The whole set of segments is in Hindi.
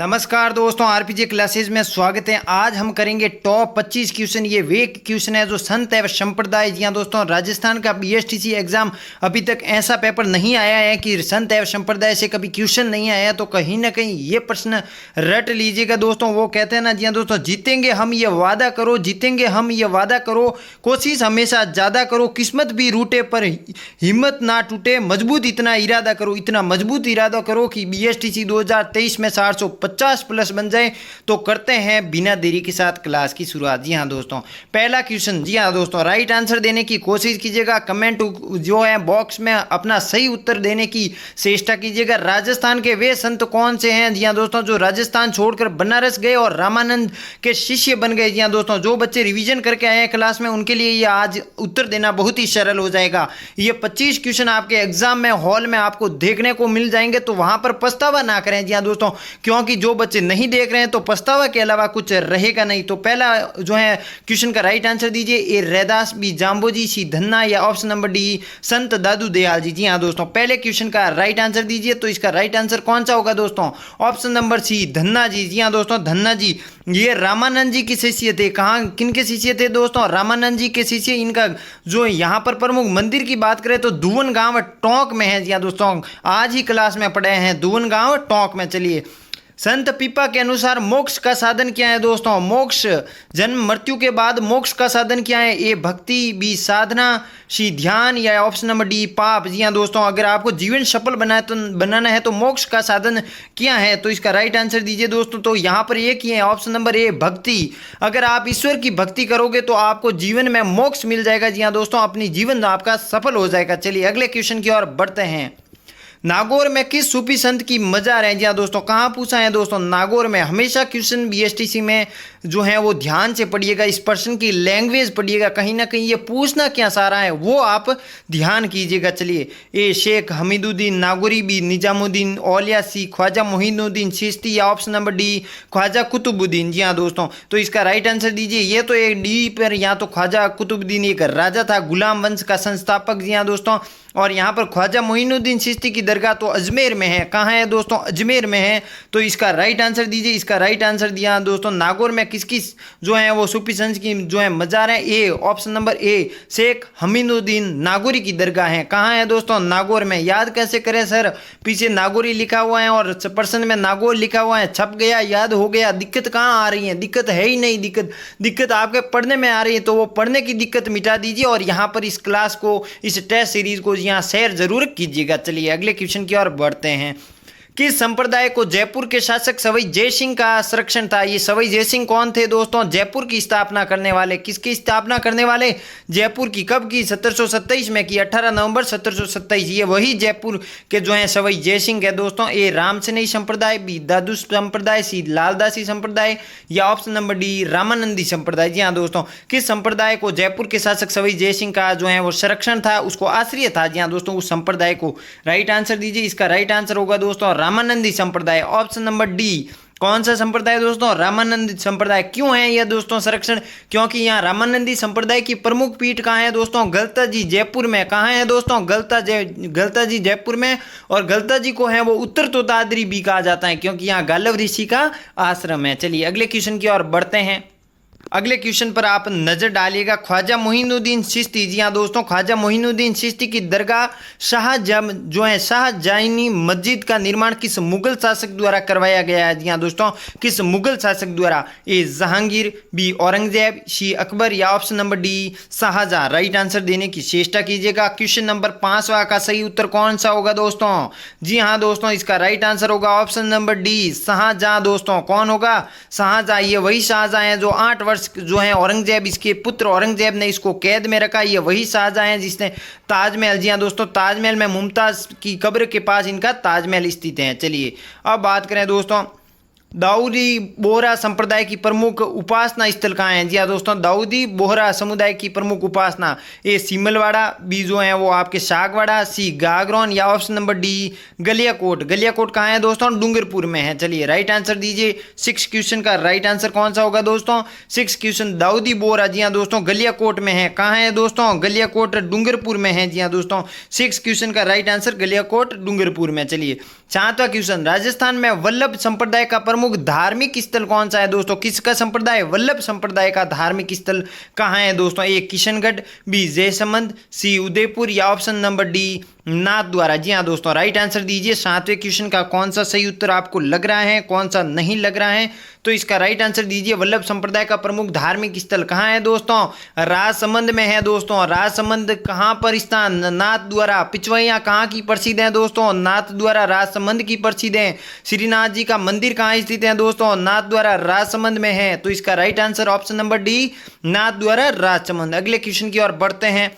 नमस्कार दोस्तों, आरपीजे क्लासेज में स्वागत है। आज हम करेंगे टॉप 25 क्वेश्चन। ये वे क्वेश्चन है जो संत एवं संप्रदाय। जी हाँ दोस्तों, राजस्थान का बीएसटीसी एग्जाम अभी तक ऐसा पेपर नहीं आया है कि संत एवं संप्रदाय से कभी क्वेश्चन नहीं आया, तो कहीं ना कहीं ये प्रश्न रट लीजिएगा दोस्तों। वो कहते हैं ना, जी हाँ दोस्तों, जीतेंगे हम ये वादा करो, जीतेंगे हम ये वादा करो, कोशिश हमेशा ज़्यादा करो, किस्मत भी रूटे पर हिम्मत ना टूटे, मजबूत इतना इरादा करो, इतना मजबूत इरादा करो कि बीएसटीसी 2023 में 450 प्लस बन जाए। तो करते हैं बिना देरी के साथ क्लास की शुरुआत। जी हाँ दोस्तों, पहला क्वेश्चन। जी हाँ दोस्तों, राइट आंसर देने की कोशिश कीजिएगा। कमेंट जो है बॉक्स में अपना सही उत्तर देने की चेष्टा कीजिएगा। राजस्थान के वे संत कौन से हैं? जी हाँ दोस्तों, जो राजस्थान छोड़कर बनारस गए और रामानंद के शिष्य बन गए। जी हाँ दोस्तों, जो बच्चे रिवीजन करके आए हैं क्लास में, उनके लिए ये आज उत्तर देना बहुत ही सरल हो जाएगा। ये 25 क्वेश्चन आपके एग्जाम में हॉल में आपको देखने को मिल जाएंगे, तो वहां पर पछतावा ना करें। जी हाँ दोस्तों, क्योंकि जो बच्चे नहीं देख रहे हैं तो पछतावा के अलावा कुछ रहेगा नहीं। तो पहला जो है क्वेश्चन का राइट आंसर दीजिए। ए रैदास, बी जाम्बोजी, सी धन्ना, या ऑप्शन नंबर डी संत दादू दयाल जी। जी हाँ दोस्तों, पहले क्वेश्चन का राइट आंसर दीजिए। तो इसका राइट आंसर कौन सा होगा दोस्तों? Option number C Dhanna ji. जी हाँ दोस्तों, धन्ना जी ये रामानंद जी के शिष्य थे। कहाँ किनके शिष्य थे दोस्तों? रामानंद जी के शिष्य। इनका जो यहाँ पर प्रमुख मंदिर की बात करें तो दुवन गांव टोंक में है। जी हाँ दोस्तों, आज ही क्लास में पढ़े हैं, दुवन गांव टोंक में। चलिए, संत पीपा के अनुसार मोक्ष का साधन क्या है दोस्तों? मोक्ष जन्म मृत्यु के बाद मोक्ष का साधन क्या है? ए भक्ति, बी साधना, सी ध्यान, या ऑप्शन नंबर डी पाप। जी हाँ दोस्तों, अगर आपको जीवन सफल बनाना है तो मोक्ष का साधन क्या है? तो इसका राइट आंसर दीजिए दोस्तों। तो यहाँ पर एक ही है, ऑप्शन नंबर ए भक्ति। अगर आप ईश्वर की भक्ति करोगे तो आपको जीवन में मोक्ष मिल जाएगा। जी हाँ दोस्तों, अपनी जीवन आपका सफल हो जाएगा। चलिए अगले क्वेश्चन की ओर बढ़ते हैं। नागौर में किस सूफी संत की मजार है? जी हाँ दोस्तों, कहाँ पूछा है दोस्तों? नागौर में। हमेशा क्वेश्चन बीएसटीसी में जो है वो ध्यान से पढ़िएगा, इस पर्सन की लैंग्वेज पढ़िएगा, कहीं ना कहीं ये पूछना क्या सारा रहा है वो आप ध्यान कीजिएगा। चलिए, A Sheikh Hamiduddin Nagauri, B Nizamuddin Auliya, C Khwaja Moinuddin Chishti, या option number D Khwaja Qutbuddin. जी हाँ दोस्तों, तो इसका राइट आंसर दीजिए। ये तो एक डी पर, यहाँ तो ख्वाजा कुतुबुद्दीन एक राजा था, गुलाम वंश का संस्थापक। जी हाँ दोस्तों, और यहाँ पर ख्वाजा मोहिनुद्दीन चिश्ती की दरगाह तो अजमेर में है। कहाँ है दोस्तों? अजमेर में है। तो इसका राइट आंसर दीजिए। इसका राइट आंसर दिया दोस्तों, नागौर में किसकी जो है वो सूफी संत की जो है मजार है? A option number A Sheikh Hamiduddin Nagauri की दरगाह है। कहाँ है दोस्तों? नागौर में। याद कैसे करें सर? पीछे नागौरी लिखा हुआ है और पर्सन में नागौर लिखा हुआ है, छप गया, याद हो गया। दिक्कत कहाँ आ रही है? दिक्कत है ही नहीं। दिक्कत आपके पढ़ने में आ रही है, तो वो पढ़ने की दिक्कत मिटा दीजिए और यहाँ पर इस क्लास को, इस टेस्ट सीरीज को यहाँ शेयर जरूर कीजिएगा। चलिए अगले क्वेश्चन की ओर बढ़ते हैं। किस संप्रदाय को जयपुर के शासक सवाई जयसिंह का संरक्षण था? ये सवाई जयसिंह कौन थे दोस्तों? जयपुर की स्थापना करने वाले। किसकी स्थापना करने वाले? जयपुर की। कब की? 1727 में की, 18 नवंबर 1727। ये वही जयपुर के जो है सवाई जयसिंह है दोस्तों। ए रामसनेही संप्रदाय, बी दादू संप्रदाय, सी लालदासी संप्रदाय, या ऑप्शन नंबर डी रामानंदी संप्रदाय। जी हाँ दोस्तों, किस संप्रदाय को जयपुर के शासक सवाई जयसिंह का जो है वो संरक्षण था, उसको आश्रय था? जी हाँ दोस्तों, उस संप्रदाय को। राइट आंसर दीजिए। इसका राइट आंसर होगा दोस्तों रामानंदी संप्रदाय, ऑप्शन नंबर डी। कौन सा संप्रदाय दोस्तों? रामानंदी संप्रदाय। क्यों है यह दोस्तों संरक्षण? क्योंकि यहाँ रामानंदी संप्रदाय की प्रमुख पीठ कहाँ है दोस्तों? गलता जी जयपुर में। कहाँ है दोस्तों? गलता जी जयपुर में। और गलता जी को है वो उत्तर तोताद्री भी कहा जाता है, क्योंकि यहाँ गालव ऋषि का आश्रम है। चलिए अगले क्वेश्चन की ओर बढ़ते हैं। अगले क्वेश्चन पर आप नजर डालिएगा। ख्वाजा मोहिनुद्दीन चिश्ती। जी हाँ दोस्तों, ख्वाजा मोहिनुद्दीन चिश्ती की दरगाह शाहजहानी मस्जिद का निर्माण किस मुगल शासक द्वारा करवाया गया है? जी हाँ दोस्तों, किस मुगल शासक द्वारा? A Jahangir, B Aurangzeb, C Akbar, या option number D Shahjahan. Right answer देने की चेष्टा कीजिएगा। क्वेश्चन नंबर 5वां का सही उत्तर कौन सा होगा दोस्तों? जी हाँ दोस्तों, इसका राइट आंसर होगा ऑप्शन नंबर डी शाहजहां। दोस्तों कौन होगा? शाहजहां। ये वही शाहजहां है जो 8 वर्ष जो है औरंगजेब, इसके पुत्र औरंगजेब ने इसको कैद में रखा। ये वही शाहजहां है जिसने ताजमहल, जी हाँ दोस्तों, ताजमहल में मुमताज की कब्र के पास इनका ताजमहल स्थित है। चलिए अब बात करें दोस्तों, दाऊदी बोहरा संप्रदाय की प्रमुख उपासना स्थल कहाँ है? जी हाँ दोस्तों, दाऊदी बोहरा समुदाय की प्रमुख उपासना। ए सिमलवाड़ा, बी जो है वो आपके सागवाड़ा, सी गागरौन, या option number D Galiakot. Galiakot कहाँ है दोस्तों? डूंगरपुर में है। चलिए राइट आंसर दीजिए। 6 क्वेश्चन का राइट आंसर कौन सा होगा दोस्तों? 6 क्वेश्चन दाऊदी बोहरा, जी हाँ दोस्तों, गलियाकोट में है। कहाँ है दोस्तों? गलियाकोट डूंगरपुर में है। जी हाँ दोस्तों, 6 क्वेश्चन का राइट आंसर गलियाकोट डूंगरपुर में। चलिए 7वां क्वेश्चन, राजस्थान में वल्लभ संप्रदाय का प्रमुख धार्मिक स्थल कौन सा है दोस्तों? किसका संप्रदाय? वल्लभ संप्रदाय का धार्मिक स्थल कहाँ है दोस्तों? ए किशनगढ़, बी जयसमंद, सी उदयपुर या ऑप्शन नंबर डी नाथद्वारा। जी हाँ दोस्तों, राइट आंसर दीजिए 7वें क्वेश्चन का। कौन सा सही उत्तर आपको लग रहा है, कौन सा नहीं लग रहा है? तो इसका राइट आंसर दीजिए। वल्लभ संप्रदाय का प्रमुख धार्मिक स्थल कहाँ है दोस्तों? राजसमंद में है दोस्तों। राजसमंद कहाँ पर स्थान? नाथद्वारा। पिछवैया कहाँ की प्रसिद्ध है दोस्तों? नाथद्वारा राजसमंद की प्रसिद्ध है। श्रीनाथ जी का मंदिर कहाँ स्थित है दोस्तों? नाथद्वारा राजसमंद में है। तो इसका right answer option number D Nathdwara Rajsamand. अगले क्वेश्चन की ओर बढ़ते हैं।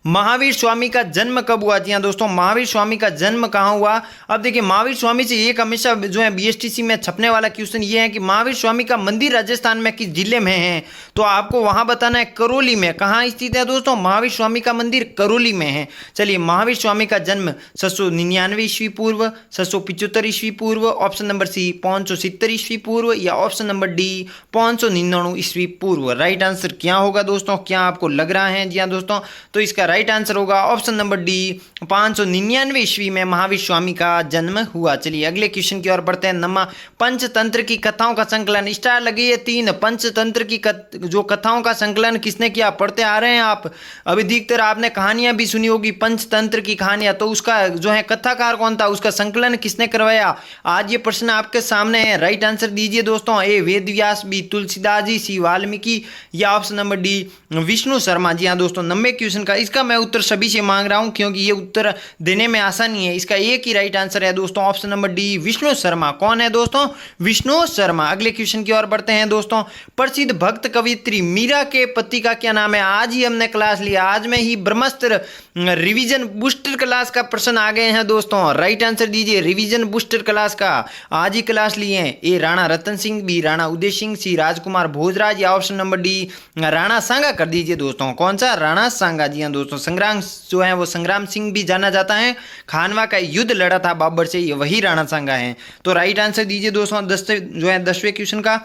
महावीर स्वामी का जन्म कब हुआ? जी हाँ दोस्तों, महावीर स्वामी का जन्म कहाँ हुआ? अब देखिए, महावीर स्वामी से एक हमेशा जो है बीएसटीसी में छपने वाला क्वेश्चन ये है कि महावीर स्वामी का मंदिर राजस्थान में किस जिले में है? तो आपको वहां बताना है करौली में। कहाँ स्थित है दोस्तों? महावीर स्वामी का मंदिर करौली में है। चलिए, महावीर स्वामी का जन्म 799 ईस्वी पूर्व, 775 ईस्वी पूर्व, ऑप्शन नंबर सी 570 ईस्वी पूर्व या ऑप्शन नंबर डी 599 ईस्वी पूर्व। राइट आंसर क्या होगा दोस्तों? क्या आपको लग रहा है? जी हाँ दोस्तों, तो इसका राइट आंसर होगा ऑप्शन नंबर डी 599 ईस्वी में महावीर स्वामी का जन्म हुआ। चलिए अगले क्वेश्चन की ओर बढ़ते हैं। नमा पंचतंत्र की कथाओं का संकलन, स्टार लगी है 3। पंचतंत्र की जो कथाओं का संकलन किसने किया? पढ़ते आ रहे हैं आप, अभी अधिकतर आपने कहानियां भी सुनी होगी पंचतंत्र की कहानियां। तो उसका जो है कथाकार कौन था, उसका संकलन किसने करवाया? आज ये प्रश्न आपके सामने है। राइट आंसर दीजिए दोस्तों। A Vedvyas, B Tulsidas ji, C Valmiki या option number D Vishnu Sharma. जी हाँ दोस्तों, 90 क्वेश्चन का इसका मैं उत्तर सभी से मांग रहा हूं क्योंकि ये उत्तर देने में आसानी है। इसका एक ही राइट आंसर है दोस्तों, option number D Vishnu Sharma. कौन है दोस्तों? विष्णु शर्मा। अगले क्वेश्चन की ओर बढ़ते हैं दोस्तों। प्रसिद्ध भक्त कवियत्री मीरा के पति का क्या नाम है? आज ही हमने क्लास लिया, आज में ही ब्रह्मास्त्र रिवीजन बूस्टर क्लास का प्रश्न आ गए हैं दोस्तों। राइट आंसर दीजिए। रिवीजन बूस्टर क्लास का आज ही क्लास लिए हैं। ए राणा रतन सिंह, बी राणा उदय सिंह, सी राजकुमार भोजराज या ऑप्शन नंबर डी राणा सांगा कर दीजिए दोस्तों। कौन सा? राणा सांगा। जी हाँ दोस्तों, संग्राम जो है वो संग्राम सिंह भी जाना जाता है। खानवा का युद्ध लड़ा था बाबर से, ये वही राणा सांगा है। तो राइट आंसर दीजिए दोस्तों 10वें क्वेश्चन का।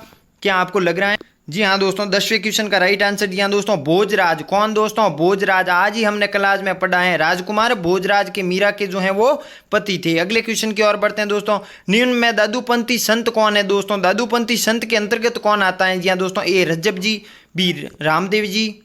क्या आपको लग रहा है? जी हाँ दोस्तों, 10वें क्वेश्चन का राइट आंसर दिया दोस्तों भोजराज। कौन दोस्तों? भोजराज। आज ही हमने क्लास में पढ़ा है। राजकुमार भोजराज के मीरा के जो है वो पति थे। अगले क्वेश्चन की ओर बढ़ते हैं दोस्तों। निम्न में दादूपंथी संत कौन है दोस्तों? दादूपंथी संत के अंतर्गत कौन आता है? जी हाँ दोस्तों, ए रज्जब जी, B Ramdev ji,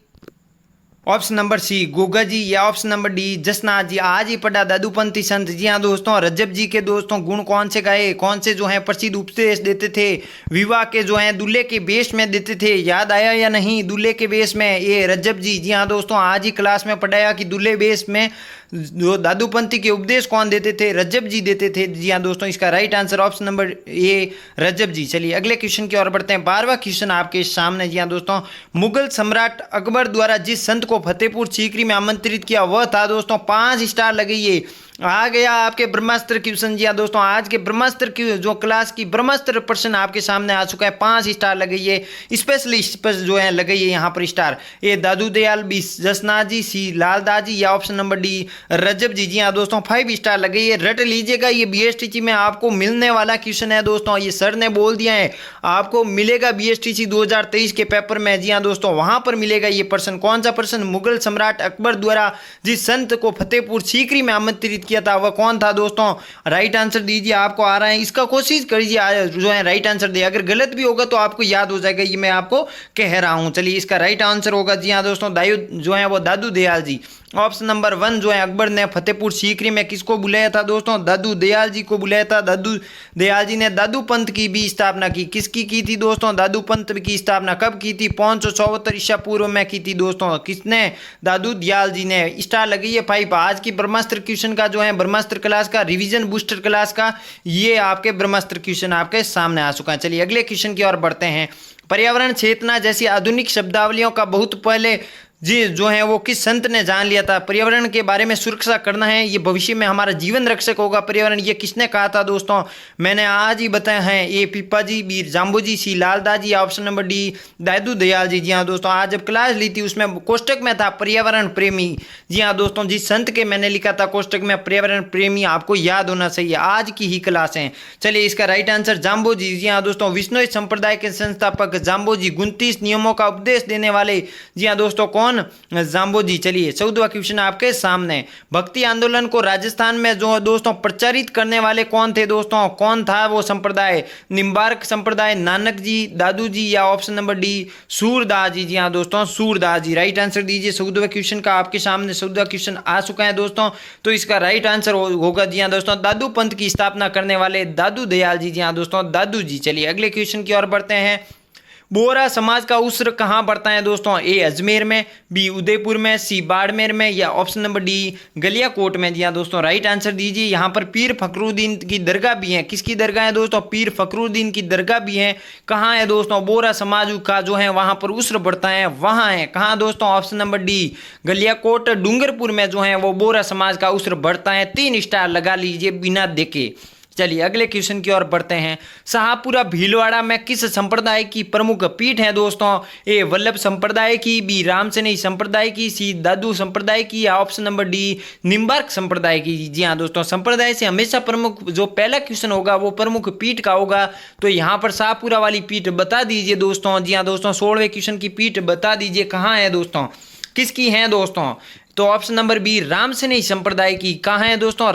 option number C Goga ji या option number D Jasnath ji. आज ही पढ़ा दादूपंथी संत। जी हाँ दोस्तों, रज्जब जी के दोस्तों गुण कौन से गाए, कौन से जो है प्रसिद्ध उपदेश देते थे? विवाह के जो है दूल्हे के वेश में देते थे। याद आया या नहीं? दूल्हे के वेश में ये रज्जब जी। जी हाँ दोस्तों, आज ही क्लास में पढ़ाया कि दूल्हे वेश में जो दादूपंथी के उपदेश कौन देते थे? रज्जब जी देते थे। जी हाँ दोस्तों, इसका right answer option number A Rajjab ji. चलिए अगले क्वेश्चन की ओर बढ़ते हैं। 12वां क्वेश्चन आपके सामने। जी हाँ दोस्तों, मुगल सम्राट अकबर द्वारा जिस संत को फतेहपुर सीकरी में आमंत्रित किया वह था दोस्तों, 5 स्टार लगाइए। आ गया आपके ब्रह्मास्त्र क्वेश्चन। जी हाँ दोस्तों, आज के ब्रह्मास्त्र की जो क्लास की ब्रह्मास्त्र प्रश्न आपके सामने आ चुका है। 5 स्टार लगाइए, स्पेशलिस्ट पर जो है लगाइए यहाँ पर स्टार। ए दादू दयाल, बी जसनाथ जी, सी लालदास जी या ऑप्शन नंबर डी रजब जी। जी हाँ दोस्तों, 5 स्टार लगाइए। रट लीजिएगा, ये बीएसटीसी में आपको मिलने वाला क्वेश्चन है दोस्तों। ये सर ने बोल दिया है आपको मिलेगा बीएसटीसी 2023 के पेपर में। जी हाँ दोस्तों, वहां पर मिलेगा ये प्रश्न। कौन सा प्रश्न? मुगल सम्राट अकबर द्वारा जिस संत को फतेहपुर सीकरी में आमंत्रित किया था वह कौन था दोस्तों? राइट आंसर दीजिए। आपको आ रहा है, इसका कोशिश करिए जो है राइट आंसर दे। अगर गलत भी होगा तो आपको याद हो जाएगा, ये मैं आपको कह रहा हूं। चलिए इसका राइट आंसर होगा जी हाँ दोस्तों जो है वो दादू दयाल जी। ऑप्शन नंबर 1 जो है अकबर ने फतेहपुर सीकरी में किसको बुलाया था दोस्तों? दादू दयाल जी को बुलाया था। दादू दयाल जी ने दादू पंथ की भी स्थापना की। किसकी की थी दोस्तों? दादू पंथ की स्थापना कब की थी? 574 ईसा पूर्व में की थी दोस्तों। किसने? दादू दयाल जी ने। स्टार लगी है 5। आज की ब्रह्मास्त्र क्वेश्चन का जो है ब्रह्मास्त्र क्लास का रिवीजन बूस्टर क्लास का ये आपके ब्रह्मास्त्र क्वेश्चन आपके सामने आ चुका है। चलिए अगले क्वेश्चन की ओर बढ़ते हैं। पर्यावरण चेतना जैसी आधुनिक शब्दावलियों का बहुत पहले जी जो है वो किस संत ने जान लिया था? पर्यावरण के बारे में सुरक्षा करना है, ये भविष्य में हमारा जीवन रक्षक होगा पर्यावरण, ये किसने कहा था दोस्तों? मैंने आज ही बताया है। ए पीपा जी, बी जाम्बू जी, सी लालदास जी, ऑप्शन नंबर डी दादू दयाल जी। जी हाँ दोस्तों, आज जब क्लास ली थी उसमें कोष्टक में था पर्यावरण प्रेमी। जी हाँ दोस्तों, जिस संत के मैंने लिखा था कोष्टक में पर्यावरण प्रेमी, आपको याद होना चाहिए, आज की ही क्लास है। चलिए इसका राइट आंसर जाम्बो जी। जी हाँ दोस्तों, विष्णु संप्रदाय के संस्थापक जाम्बो जी 29 नियमों का उपदेश देने वाले। जी हाँ दोस्तों, कौन कौन, जाम्बोजी। चलिए 14वां क्वेश्चन आपके सामने, भक्ति आंदोलन को राजस्थान में जो दोस्तों प्रचारित करने वाले कौन थे दोस्तों, कौन था वो संप्रदाय, निम्बार्क संप्रदाय, नानक जी, दादू जी, या ऑप्शन नंबर डी सूरदास जी। जी हाँ दोस्तों, सूरदास जी। राइट आंसर दीजिए 14वें क्वेश्चन का आपके सामने। 14वां क्वेश्चन आ चुका है दोस्तों, तो इसका राइट आंसर होगा जी हाँ दोस्तों दादू पंथ की स्थापना करने वाले दादू दयाल जी। जी हाँ दोस्तों दादू जी। चलिए अगले क्वेश्चन की ओर बढ़ते हैं। बोहरा समाज का उसर कहाँ पड़ता है दोस्तों, ए अजमेर में, बी उदयपुर में, सी बाड़मेर में, या ऑप्शन नंबर डी गलियाकोट में। जी हाँ दोस्तों राइट आंसर दीजिए। यहाँ पर पीर फखरुद्दीन की दरगाह भी है। किसकी दरगाह है दोस्तों, पीर फखरुद्दीन की दरगाह भी है। कहाँ है दोस्तों, बोहरा समाज का जो है वहाँ पर उसर पड़ता है, वहाँ है। कहाँ दोस्तों, option number D Galiakot Dungarpur में जो है वो बोहरा समाज का उसर बढ़ता है। 3 स्टार लगा लीजिए बिना देखे। चलिए अगले क्वेश्चन की ओर बढ़ते हैं। शाहपुरा भीलवाड़ा में किस संप्रदाय की प्रमुख पीठ है दोस्तों, ए वल्लभ संप्रदाय की, बी रामसनेई संप्रदाय की, सी दादू संप्रदाय की, या ऑप्शन नंबर डी निम्बार्क संप्रदाय की। जी हाँ दोस्तों, संप्रदाय से हमेशा प्रमुख जो पहला क्वेश्चन होगा वो प्रमुख पीठ का होगा, तो यहाँ पर शाहपुरा वाली पीठ बता दीजिए दोस्तों। जी हाँ दोस्तों 16वें क्वेश्चन की पीठ बता दीजिए कहाँ है दोस्तों, किसकी है दोस्तों, तो ऑप्शन नंबर बी रामसनेई संप्रदाय की। कहाँ है दोस्तों,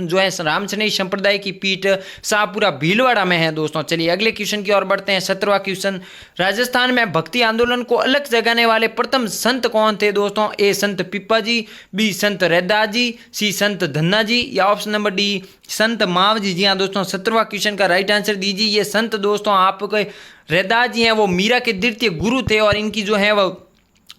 जो है रामसनेई संप्रदाय की पीठ शाहपुरा भीलवाड़ा में है दोस्तों। चलिए अगले क्वेश्चन की ओर बढ़ते हैं। 17वां क्वेश्चन, राजस्थान में भक्ति आंदोलन को अलग जगाने वाले प्रथम संत कौन थे दोस्तों, ए संत पिप्पा जी, बी संत रैदास जी, सी संत धन्ना जी, या ऑप्शन नंबर डी संत माव जी। जी हाँ दोस्तों 17वां क्वेश्चन का राइट आंसर दीजिए। ये संत दोस्तों आपके रैदास जी हैं, वो मीरा के द्वितीय गुरु थे और इनकी जो है वो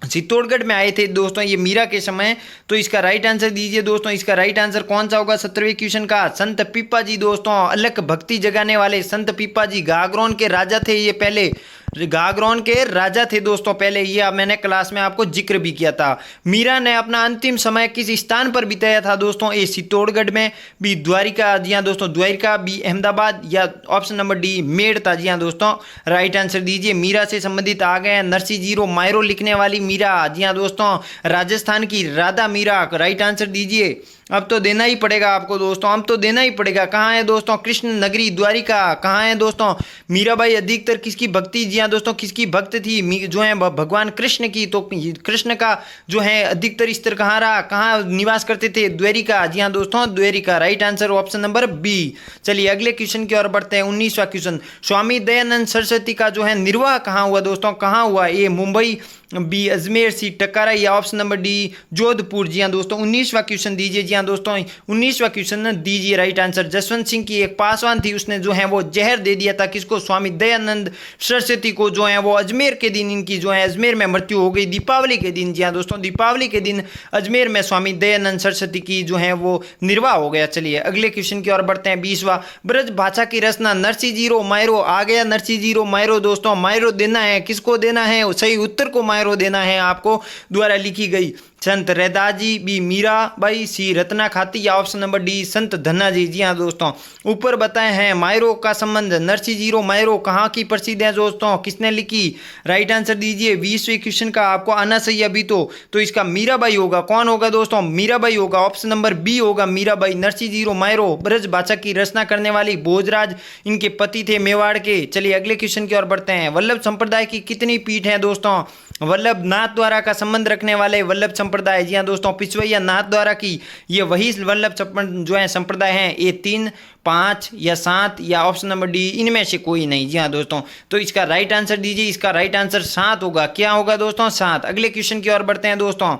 चित्तौड़गढ़ में आए थे दोस्तों ये मीरा के समय। तो इसका राइट आंसर दीजिए दोस्तों, इसका राइट आंसर कौन सा होगा 17वें क्वेश्चन का, संत पीपा जी दोस्तों। अलग भक्ति जगाने वाले संत पीपा जी गागरोन के राजा थे, ये पहले गागरोन के राजा थे दोस्तों पहले, ये मैंने क्लास में आपको जिक्र भी किया था। मीरा ने अपना अंतिम समय किस स्थान पर बिताया था दोस्तों, ए चित्तौड़गढ़ में, बी द्वारिका, जी हाँ दोस्तों द्वारिका, बी अहमदाबाद, या ऑप्शन नंबर डी मेड़ता। जी हाँ दोस्तों राइट आंसर दीजिए। मीरा से संबंधित आ गए नरसिंह जीरो मायरो लिखने वाली मीरा। जी हाँ दोस्तों राजस्थान की राधा मीरा। राइट आंसर दीजिए। अब तो देना ही पड़ेगा आपको दोस्तों, अब तो देना ही पड़ेगा। कहाँ है दोस्तों, कृष्ण नगरी द्वारिका। कहाँ है दोस्तों, मीराबाई अधिकतर किसकी भक्ति, जी हाँ दोस्तों किसकी भक्त थी, जो है भगवान कृष्ण की। तो कृष्ण का जो है अधिकतर स्तर कहाँ रहा, कहाँ निवास करते थे, द्वारिका। जी हाँ दोस्तों Dwarka. Right answer option number B. चलिए अगले क्वेश्चन की ओर बढ़ते हैं। 19वां क्वेश्चन, स्वामी दयानंद सरस्वती का जो है निर्वाह कहाँ हुआ दोस्तों, कहाँ हुआ, A Mumbai, B Ajmer, C Tankara, या ऑप्शन नंबर डी जोधपुर। जी हाँ दोस्तों 19वां क्वेश्चन दीजिए। जी हाँ दोस्तों 19वां क्वेश्चन दीजिए राइट आंसर। जसवंत सिंह की एक पासवान थी, उसने जो है वो जहर दे दिया था किसको, स्वामी दयानंद सरस्वती को, जो है वो अजमेर के दिन इनकी जो है अजमेर में मृत्यु हो गई, दीपावली के दिन। जी हाँ दोस्तों दीपावली के दिन अजमेर में स्वामी दयानंद सरस्वती की जो है वो निर्वाह हो गया। चलिए अगले क्वेश्चन की ओर बढ़ते हैं। 20वां, ब्रज भाषा की रचना नरसिंह जीरो मायरो। आ गया नरसिंह जीरो मायरो दोस्तों, मायरो देना है किसको देना है, सही उत्तर को मायरो देना है आपको, द्वारा लिखी गई संत रैदास जी, बी मीराबाई, सी रत्ना खाती, या ऑप्शन नंबर डी संत धन्ना जी। जी हाँ दोस्तों ऊपर बताए हैं मायरो का संबंध नरसिंह जीरो मायरो कहाँ की प्रसिद्ध है दोस्तों, किसने लिखी। राइट आंसर दीजिए। 20वें क्वेश्चन का आपको आना सही अभी तो इसका मीराबाई होगा। कौन होगा दोस्तों, मीराबाई होगा, ऑप्शन नंबर बी होगा मीराबाई। नरसिंह जीरो मायरो ब्रज भाषा की रचना करने वाली भोजराज इनके पति थे मेवाड़ के। चलिए अगले क्वेश्चन की ओर बढ़ते हैं। वल्लभ संप्रदाय की कितनी पीठ है दोस्तों, वल्लभ नाथ द्वारा का संबंध रखने वाले वल्लभ संप्रदाय। जी हाँ दोस्तों पिछवैया नाथ द्वारा की ये वही वल्लभ जो है संप्रदाय है, ये 3, 5 या 7, या ऑप्शन नंबर डी इनमें से कोई नहीं। जी हाँ दोस्तों तो इसका राइट आंसर दीजिए। इसका राइट आंसर 7 होगा। क्या होगा दोस्तों, 7। अगले क्वेश्चन की ओर बढ़ते हैं दोस्तों।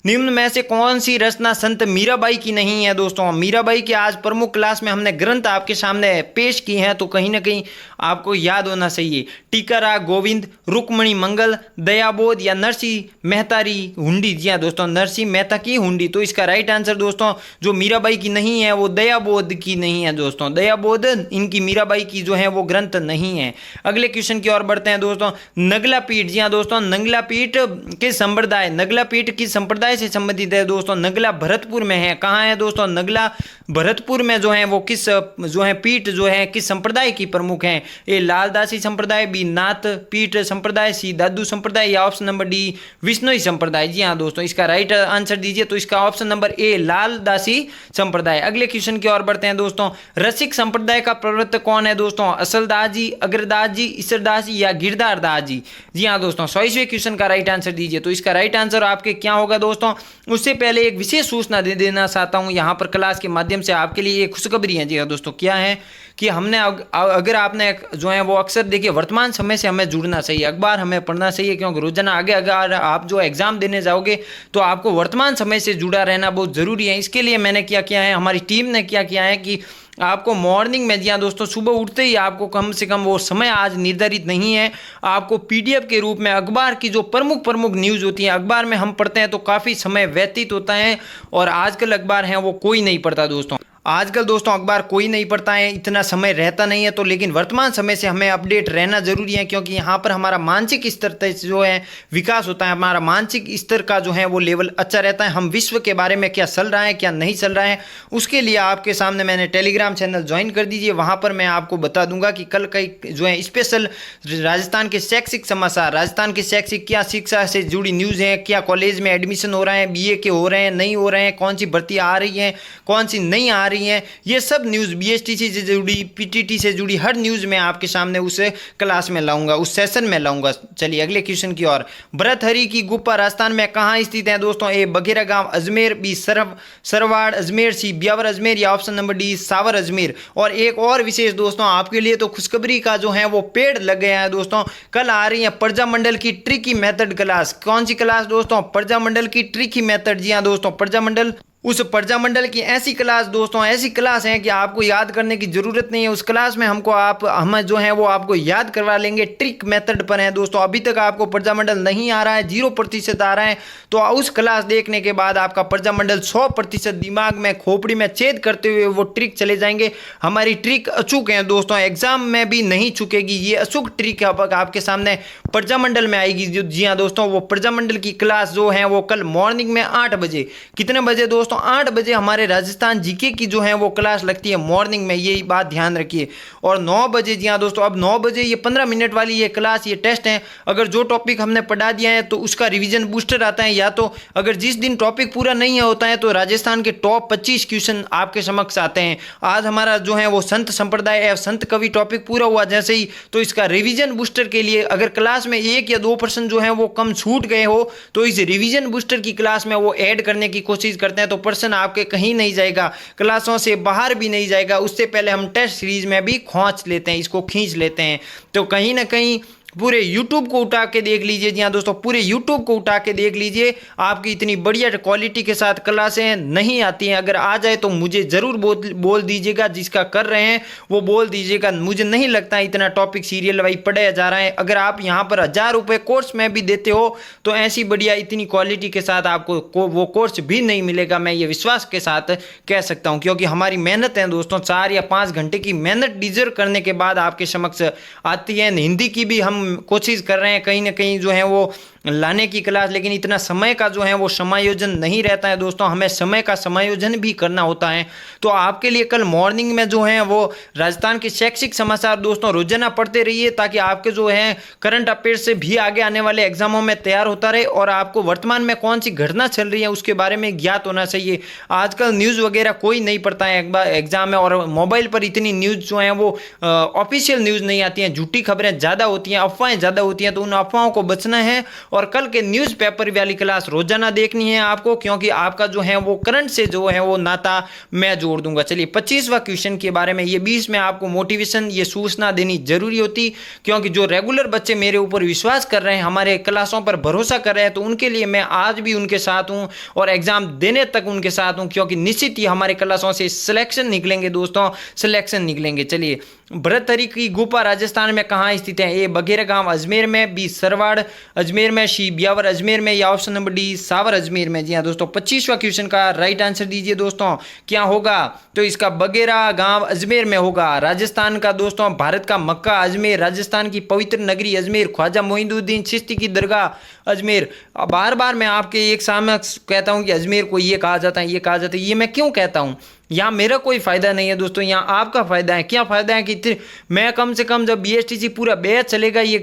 निम्न में से कौन सी रचना संत मीराबाई की नहीं है दोस्तों। मीराबाई की आज प्रमुख क्लास में हमने ग्रंथ आपके सामने पेश की हैं, तो कहीं ना कहीं आपको याद होना चाहिए। टीकारा गोविंद, रुक्मणी मंगल, दयाबोध, या नरसिंह मेहतारी हुंडी। जी हाँ दोस्तों नरसिंह मेहता की हुंडी। तो इसका राइट आंसर दोस्तों जो मीराबाई की नहीं है वो दयाबोध की नहीं है दोस्तों, दयाबोध इनकी मीराबाई की जो है वो ग्रंथ नहीं है। अगले क्वेश्चन की ओर बढ़ते हैं दोस्तों। नगला पीठ। जी हाँ दोस्तों नगला पीठ किस संप्रदाय, नगला पीठ किस संप्रदाय संप्रदाय से संबंधित है दोस्तों, नगला भरतपुर में है। कहाँ है दोस्तों? नगला भरतपुर में जो है वो किस जो है पीठ जो है किस संप्रदाय की प्रमुख है? ए लालदासी संप्रदाय, बी नाथ पीठ संप्रदाय, सी दादू संप्रदाय, या ऑप्शन नंबर डी विष्णोई संप्रदाय। जी हाँ दोस्तों, इसका राइट आंसर दीजिए। तो इसका ऑप्शन नंबर ए लालदासी संप्रदाय। अगले क्वेश्चन की ओर बढ़ते हैं दोस्तों। रसिक संप्रदाय का प्रवर्तक कौन है दोस्तों? असलदास जी, अग्रदास जी, ईसरदास जी या गिरधार दास जी? जी हाँ दोस्तों, 100वें क्वेश्चन का राइट आंसर दीजिए। तो इसका राइट आंसर आपके क्या होगा दोस्तों? उससे पहले एक विशेष सूचना दे देना चाहता हूं यहाँ पर क्लास के माध्यम से आपके लिए एक खुशखबरी है। जी हाँ दोस्तों, क्या है कि हमने अगर आपने जो है वो अक्सर देखिए वर्तमान समय से हमें जुड़ना चाहिए, अखबार हमें पढ़ना चाहिए, क्योंकि रोजाना आगे अगर आप जो एग्जाम देने जाओगे तो आपको वर्तमान समय से जुड़ा रहना बहुत जरूरी है। इसके लिए मैंने क्या किया है, हमारी टीम ने क्या किया है कि आपको मॉर्निंग में, जी हाँ दोस्तों, सुबह उठते ही आपको कम से कम वो समय आज निर्धारित नहीं है, आपको पीडीएफ के रूप में अखबार की जो प्रमुख न्यूज़ होती है, अखबार में हम पढ़ते हैं तो काफ़ी समय व्यतीत होता है, और आजकल अखबार हैं वो कोई नहीं पढ़ता दोस्तों। आजकल दोस्तों अखबार कोई नहीं पढ़ता है, इतना समय रहता नहीं है। तो लेकिन वर्तमान समय से हमें अपडेट रहना जरूरी है, क्योंकि यहाँ पर हमारा मानसिक स्तर जो है विकास होता है, हमारा मानसिक स्तर का जो है वो लेवल अच्छा रहता है। हम विश्व के बारे में क्या चल रहा है क्या नहीं चल रहा है, उसके लिए आपके सामने मैंने टेलीग्राम चैनल ज्वाइन कर दीजिए। वहाँ पर मैं आपको बता दूंगा कि कल कई जो है स्पेशल राजस्थान के शैक्षिक समाचार, राजस्थान के शैक्षिक क्या शिक्षा से जुड़ी न्यूज़ है, क्या कॉलेज में एडमिशन हो रहा है, बीए के हो रहे हैं नहीं हो रहे हैं, कौन सी भर्ती आ रही है कौन सी नहीं आ रही है, ये सब न्यूज़ बीएसटीसी से जुड़ी, पीटीटी से जुड़ी हर न्यूज़ मैं आपके सामने उस क्लास में लाऊंगा, उस सेशन में लाऊंगा। चलिए अगले क्वेश्चन की ओर। भरतहरि की गुफा राजस्थान में कहाँ स्थित है दोस्तों? ए बघेरा गांव अजमेर, बी सरवाड़ अजमेर, सी ब्यावर अजमेर या ऑप्शन नंबर डी सावर अजमेर। और एक और विशेष दोस्तों आपके लिए तो खुशखबरी का जो है वो पेड़ लग गया है दोस्तों। कल आ रही है प्रजामंडल की ट्रिकी मेथड क्लास। कौन सी क्लास दोस्तों? प्रजामंडल की ट्रिकी मेथड। जी हाँ दोस्तों, प्रजामंडल, उस प्रजामंडल की ऐसी क्लास दोस्तों, ऐसी क्लास है कि आपको याद करने की जरूरत नहीं है। उस क्लास में हम जो है वो आपको याद करवा लेंगे, ट्रिक मेथड पर है दोस्तों। अभी तक आपको प्रजामंडल नहीं आ रहा है, 0% आ रहा है, तो उस क्लास देखने के बाद आपका प्रजामंडल 100% दिमाग में, खोपड़ी में छेद करते हुए वो ट्रिक चले जाएंगे। हमारी ट्रिक अचूक है दोस्तों, एग्जाम में भी नहीं चुकेगी। ये अचूक ट्रिक आपके सामने प्रजामंडल में आएगी। जी हाँ दोस्तों, वो प्रजामंडल की क्लास जो है वो कल मॉर्निंग में 8 बजे, कितने बजे दोस्तों? 8 बजे हमारे राजस्थान जीके की जो है वो क्लास लगती है मॉर्निंग में, ये बात ध्यान रखिए। और 9 बजे, जी हाँ दोस्तों, अब 9 बजे ये 15 मिनट वाली ये क्लास, ये टेस्ट है। अगर जो टॉपिक हमने पढ़ा दिया है तो उसका रिवीजन बूस्टर आता है, या तो अगर जिस दिन टॉपिक पूरा नहीं होता है तो राजस्थान के टॉप 25 क्वेश्चन आपके समक्ष आते हैं। आज हमारा जो है वो संत संप्रदाय या संत कवि टॉपिक पूरा हुआ जैसे ही, तो इसका रिवीजन बूस्टर के लिए अगर क्लास में 1 या 2% जो है वो कम छूट गए हो तो इस रिवीजन बूस्टर की क्लास में वो ऐड करने की कोशिश करते हैं, तो पर्सन आपके कहीं नहीं जाएगा, क्लासों से बाहर भी नहीं जाएगा। उससे पहले हम टेस्ट सीरीज में भी खींच लेते हैं, इसको खींच लेते हैं। तो कहीं ना कहीं पूरे YouTube को उठा के देख लीजिए। जी हाँ दोस्तों, पूरे YouTube को उठा के देख लीजिए, आपकी इतनी बढ़िया क्वालिटी के साथ क्लासें नहीं आती हैं। अगर आ जाए तो मुझे ज़रूर बोल दीजिएगा, जिसका कर रहे हैं वो बोल दीजिएगा। मुझे नहीं लगता इतना टॉपिक सीरियल वाइज पढ़ाया जा रहा है। अगर आप यहाँ पर 1000 रुपये कोर्स में भी देते हो तो ऐसी बढ़िया इतनी क्वालिटी के साथ आपको वो कोर्स भी नहीं मिलेगा, मैं ये विश्वास के साथ कह सकता हूँ। क्योंकि हमारी मेहनत है दोस्तों, 4 या 5 घंटे की मेहनत डिजर्व करने के बाद आपके समक्ष आती है। हिंदी की भी हम कोशिश कर रहे हैं कहीं ना कहीं जो है वो लाने की क्लास, लेकिन इतना समय का जो है वो समायोजन नहीं रहता है दोस्तों, हमें समय का समायोजन भी करना होता है। तो आपके लिए कल मॉर्निंग में जो है वो राजस्थान के शैक्षिक समाचार दोस्तों रोजाना पढ़ते रहिए, ताकि आपके जो है करंट अफेयर्स से भी आगे आने वाले एग्जामों में तैयार होता रहे और आपको वर्तमान में कौन सी घटना चल रही है उसके बारे में ज्ञात होना चाहिए। आजकल न्यूज़ वगैरह कोई नहीं पढ़ता है एग्जाम में, और मोबाइल पर इतनी न्यूज़ जो है वो ऑफिशियल न्यूज़ नहीं आती हैं, झूठी खबरें ज़्यादा होती हैं, अफवाहें ज़्यादा होती हैं। तो उन अफवाहों को बचना है और कल के न्यूज़पेपर वाली क्लास रोजाना देखनी है आपको, क्योंकि आपका जो है वो करंट से जो है वो नाता मैं जोड़ दूंगा। चलिए 25वां क्वेश्चन के बारे में, ये 20 में आपको मोटिवेशन, ये सूचना देनी जरूरी होती, क्योंकि जो रेगुलर बच्चे मेरे ऊपर विश्वास कर रहे हैं, हमारे क्लासों पर भरोसा कर रहे हैं, तो उनके लिए मैं आज भी उनके साथ हूं और एग्जाम देने तक उनके साथ हूं, क्योंकि निश्चित ही हमारे क्लासों से सिलेक्शन निकलेंगे दोस्तों, सिलेक्शन निकलेंगे। चलिए, भरतहरि की गुफा राजस्थान में कहाँ स्थित है? ए बघेरा गांव अजमेर में, बी सरवाड़ अजमेर में, शी ब्यावर अजमेर में, या ऑप्शन नंबर डी सावर अजमेर में। जी हाँ दोस्तों, 25वां क्वेश्चन का राइट आंसर दीजिए दोस्तों, क्या होगा? तो इसका बगेरा गांव अजमेर में होगा। राजस्थान का दोस्तों, भारत का मक्का अजमेर, राजस्थान की पवित्र नगरी अजमेर, ख्वाजा मोइनुद्दीन चिश्ती की दरगाह अजमेर। बार बार मैं आपके एक सामने कहता हूं कि अजमेर को ये कहा जाता है, ये कहा जाता है। ये मैं क्यों कहता हूं? यहाँ मेरा कोई फ़ायदा नहीं है दोस्तों, यहाँ आपका फ़ायदा है। क्या फ़ायदा है कि मैं कम से कम जब BSTC पूरा बैच चलेगा, ये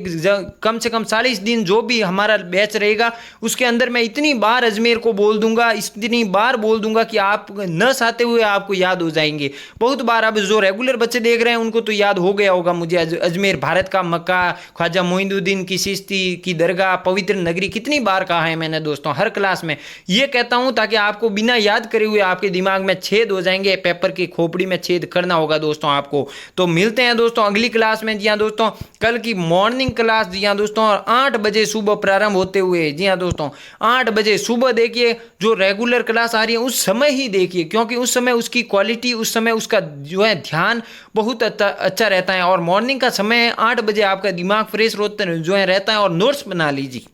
कम से कम 40 दिन जो भी हमारा बैच रहेगा, उसके अंदर मैं इतनी बार अजमेर को बोल दूंगा, इतनी बार बोल दूंगा कि आप न चाहते हुए आपको याद हो जाएंगे। बहुत बार अब जो रेगुलर बच्चे देख रहे हैं उनको तो याद हो गया होगा मुझे अजमेर, भारत का मक्का, ख्वाजा मोइनुद्दीन की चिश्ती की दरगाह, पवित्र नगरी, कितनी बार कहा है मैंने दोस्तों हर क्लास में। ये कहता हूँ ताकि आपको बिना याद करे हुए आपके दिमाग में छेद हो जाए, पेपर की खोपड़ी में छेद करना होगा दोस्तों आपको। तो मिलते हैं दोस्तों अगली क्लास में। जी हाँ दोस्तों, कल की मॉर्निंग क्लास जी हाँ दोस्तों 8 बजे सुबह प्रारंभ होते हुए, जी हाँ दोस्तों 8 बजे सुबह देखिए, जो रेगुलर क्लास आ रही है उस समय ही देखिए, क्योंकि उस समय उसकी क्वालिटी, उस समय उसका जो है ध्यान बहुत अच्छा रहता है। और मॉर्निंग का समय 8 बजे आपका दिमाग फ्रेश जो है रहता है। और नोट्स बना लीजिए।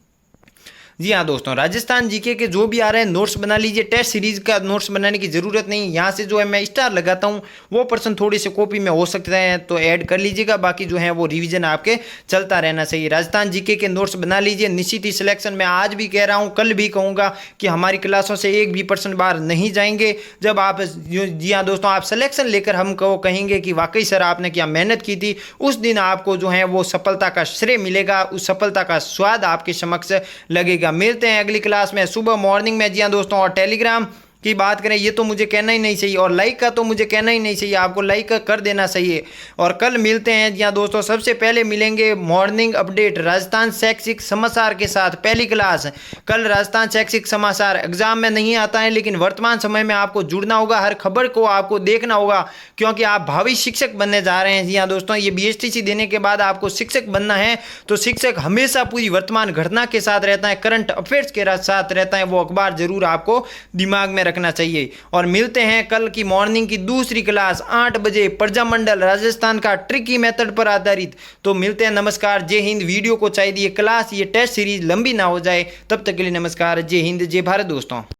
जी हाँ दोस्तों, राजस्थान जीके के जो भी आ रहे हैं नोट्स बना लीजिए। टेस्ट सीरीज का नोट्स बनाने की जरूरत नहीं, यहाँ से जो है मैं स्टार लगाता हूँ, वो पर्सन थोड़ी से कॉपी में हो सकते हैं तो ऐड कर लीजिएगा। बाकी जो है वो रिवीजन आपके चलता रहना चाहिए। राजस्थान जीके के नोट्स बना लीजिए। निश्चित ही सिलेक्शन में आज भी कह रहा हूँ, कल भी कहूँगा कि हमारी क्लासों से एक भी पर्सन बाहर नहीं जाएंगे। जब आप, जी हाँ दोस्तों, आप सिलेक्शन लेकर हमको कहेंगे कि वाकई सर आपने क्या मेहनत की थी, उस दिन आपको जो है वो सफलता का श्रेय मिलेगा, उस सफलता का स्वाद आपके समक्ष लगेगा। मिलते हैं अगली क्लास में सुबह मॉर्निंग में। जी हाँ दोस्तों, और टेलीग्राम की बात करें, ये तो मुझे कहना ही नहीं चाहिए, और लाइक का तो मुझे कहना ही नहीं चाहिए, आपको लाइक कर देना चाहिए। और कल मिलते हैं जी हाँ दोस्तों, सबसे पहले मिलेंगे मॉर्निंग अपडेट राजस्थान शैक्षिक समाचार के साथ। पहली क्लास कल राजस्थान शैक्षिक समाचार एग्जाम में नहीं आता है, लेकिन वर्तमान समय में आपको जुड़ना होगा, हर खबर को आपको देखना होगा, क्योंकि आप भावी शिक्षक बनने जा रहे हैं। जी हाँ दोस्तों, ये BSTC देने के बाद आपको शिक्षक बनना है, तो शिक्षक हमेशा पूरी वर्तमान घटना के साथ रहता है, करंट अफेयर्स के साथ रहता है। वो अखबार जरूर आपको दिमाग में रखना चाहिए। और मिलते हैं कल की मॉर्निंग की दूसरी क्लास 8 बजे, प्रजामंडल राजस्थान का ट्रिकी मेथड पर आधारित। तो मिलते हैं, नमस्कार, जय हिंद। वीडियो को चाहिए क्लास, ये टेस्ट सीरीज लंबी ना हो जाए, तब तक के लिए नमस्कार, जय हिंद, जय भारत दोस्तों।